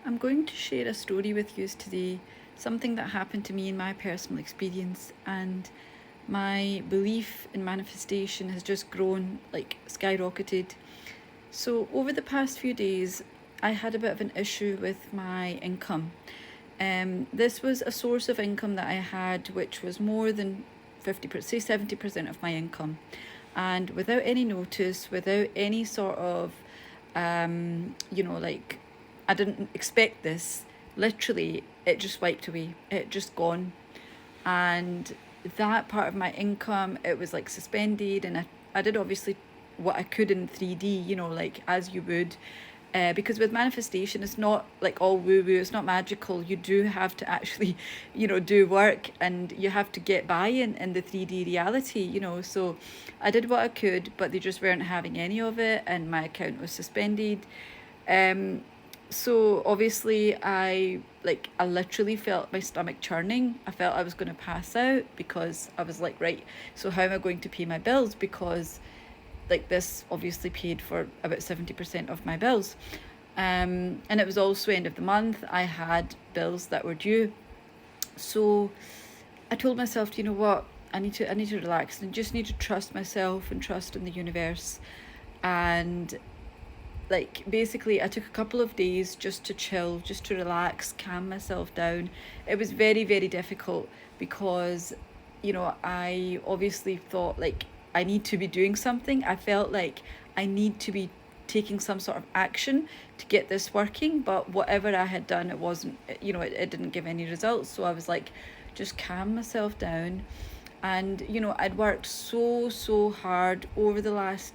I'm going to share a story with you today, something that happened to me in my personal experience, and my belief in manifestation has just grown, like skyrocketed. So, over the past few days, I had a bit of an issue with my income. This was a source of income that I had which was more than 50%, say 70% of my income. And without any notice, without any sort of, like, I didn't expect this. Literally, it just wiped away. It just gone. And that part of my income, it was like suspended. And I did obviously what I could in 3D, like as you would. Because with manifestation, it's not like all woo woo, it's not magical. You do have to actually, do work, and you have to get by in the 3D reality, So I did what I could, but they just weren't having any of it, and my account was suspended. Um, so obviously I literally felt my stomach churning. I felt I was going to pass out because I was like, right, so how am I going to pay my bills? Because like this obviously paid for about 70% of my bills. And it was also end of the month. I had bills that were due. So I told myself, you know what? I need to relax and just need to trust myself and trust in the universe. And like basically I took a couple of days just to chill, just to relax, calm myself down. It was very, very difficult because, I obviously thought like I need to be doing something. I felt like I need to be taking some sort of action to get this working, but whatever I had done, it wasn't, it didn't give any results. So I was like, just calm myself down. And I'd worked so hard over the last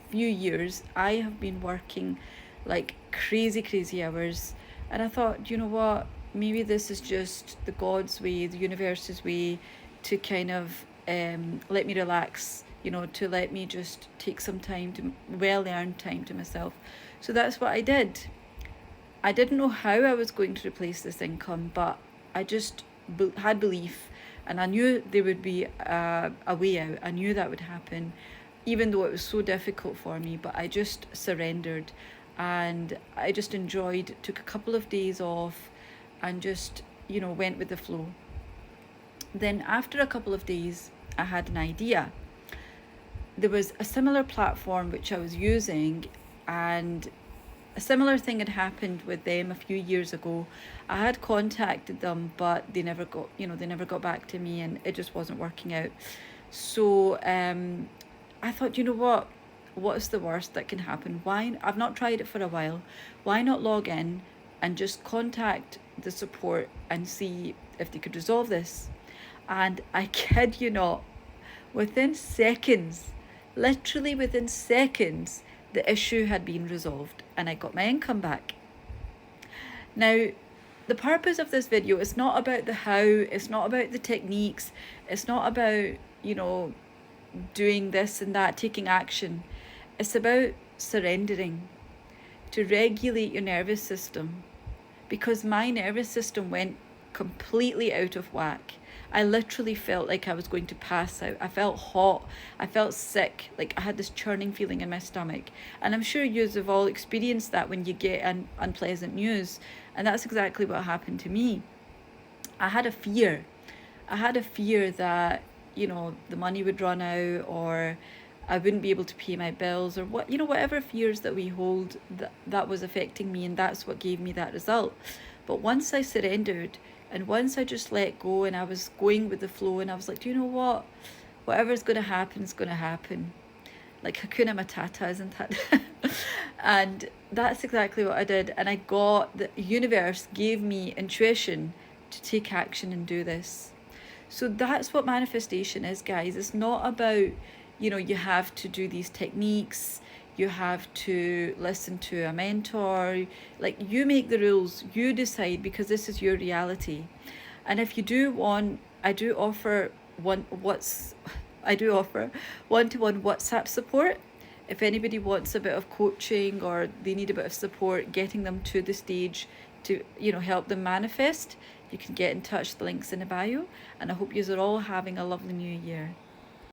few years. I have been working like crazy hours, and I thought, you know what, maybe this is just the God's way, the universe's way to kind of let me relax, to let me just take some time, to well earned time to myself. So that's what I did. I didn't know how I was going to replace this income, but I just had belief, and I knew there would be a way out. I knew that would happen, even though it was so difficult for me, but I just surrendered, and I just enjoyed, took a couple of days off, and just, went with the flow. Then, after a couple of days, I had an idea. There was a similar platform which I was using, and a similar thing had happened with them a few years ago. I had contacted them, but they never got back to me, and it just wasn't working out. So I thought, you know what's the worst that can happen? Why, I've not tried it for a while. Why not log in and just contact the support and see if they could resolve this? And I kid you not, within seconds, literally within seconds, the issue had been resolved and I got my income back. Now, the purpose of this video is not about the how, it's not about the techniques, it's not about, doing this and that, taking action. It's about surrendering to regulate your nervous system, because my nervous system went completely out of whack. I literally felt like I was going to pass out. I felt hot. I felt sick. Like I had this churning feeling in my stomach. And I'm sure you have all experienced that when you get unpleasant news. And that's exactly what happened to me. I had a fear. I had a fear that, the money would run out, or I wouldn't be able to pay my bills, or whatever fears that we hold, that was affecting me, and that's what gave me that result. But once I surrendered, and once I just let go, and I was going with the flow, and I was like, do you know what? Whatever's going to happen is going to happen. Like Hakuna Matata, isn't that? And that's exactly what I did. And the universe gave me intuition to take action and do this. So that's what manifestation is, guys. It's not about, you have to do these techniques, you have to listen to a mentor. Like, you make the rules, you decide, because this is your reality. And if you do want, I do offer one-to-one WhatsApp support. If anybody wants a bit of coaching, or they need a bit of support getting them to the stage to, help them manifest, you can get in touch. The link's in the bio. And I hope you are all having a lovely new year.